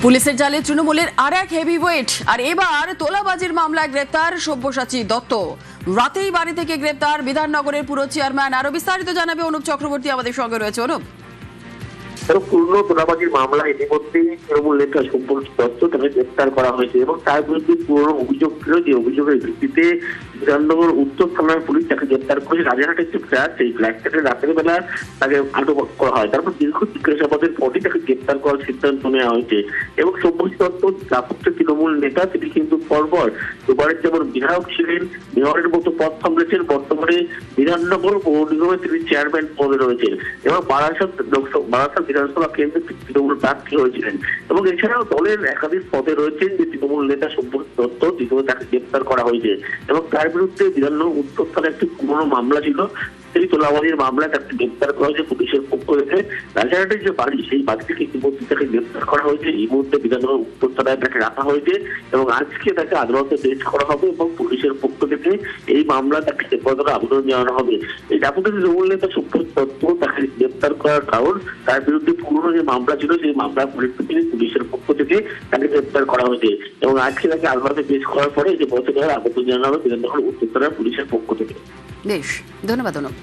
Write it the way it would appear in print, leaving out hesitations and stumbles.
পুলিশের জালে তৃণমূলের আর এক হেভিওয়েট, আর এবার তোলাবাজির মামলায় গ্রেপ্তার সব্যসাচী দত্ত। রাতেই বাড়ি থেকে গ্রেপ্তার বিধাননগরের পুর চেয়ারম্যান। আরো বিস্তারিত জানাবে অনুপ চক্রবর্তী, আমাদের সঙ্গে রয়েছে। অনুপ, পূর্ণ তোলাবাজির মামলায় ইতিমধ্যে তৃণমূল নেতা সব্যসাচী দত্ত তাকে গ্রেপ্তার করা হয়েছে এবং তার বিরুদ্ধে পুরনো অভিযোগ ছিল, যে অভিযোগের ভিত্তিতে বিধাননগর উত্তর থানার পুলিশ তাকে গ্রেপ্তার করেছে। রাজারহাটের একটি ফ্ল্যাট, সেই ফ্ল্যাটে রাতের বেলা তাকে আটক করা হয়। তারপর দীর্ঘ জিজ্ঞাসাবাদের পরই তাকে গ্রেপ্তার করার সিদ্ধান্ত নেওয়া হয়েছে। এবং সব্যসাচী দত্ত দাপুত্র তৃণমূল নেতা, তিনি কিন্তু পরপর দুবারের যেমন বিধায়ক ছিলেন, মেয়রের মতো পদ সামলেছেন, বর্তমানে বিধাননগর পৌর নিগমের তিনি চেয়ারম্যান পদে রয়েছেন এবং বারাসাত বিধানসভা কেন্দ্রে তৃণমূল প্রার্থী হয়েছিলেন। এবং এছাড়াও দলের একাধিক পদে রয়েছেন যে তৃণমূল নেতা সব্যসাচী দত্ত, দ্বিতীয় তাকে গ্রেপ্তার করা হয়েছে এবং তার বিরুদ্ধে বিধাননগর উত্তর থানায় একটি পুরনো মামলা ছিল, সেই তোলাবাজির মামলায় তাকে গ্রেপ্তার করা হয়েছে পুলিশের পক্ষ থেকে। রাজারহাটের যে বাড়ি, সেই বাড়ি থেকে ইতিমধ্যে তাকে গ্রেপ্তার করা হয়েছে। এই মুহূর্তে বিধাননগর উত্তর থানায় তাকে রাখা হয়েছে এবং আজকে তাকে আদালতে পেশ করা হবে এবং পুলিশের পক্ষ থেকে এই মামলা তাকে হেফাজতে আবেদন জানানো হবে। এই দাপুটে তৃণমূল নেতা সব্যসাচী দত্ত তাকে গ্রেপ্তার করার কারণ, তার বিরুদ্ধে পুরনো যে মামলা ছিল, সেই মামলার পরিপ্রেক্ষিতে পুলিশের পক্ষ থেকে তাকে গ্রেপ্তার করা হয়েছে এবং আজকে তাকে আদালতে পেশ করার পরে যে হেফাজতে আবেদন জানানো হবে বিধাননগর উত্তর থানার পুলিশের পক্ষ থেকে। বেশ, ধন্যবাদ অনুপ।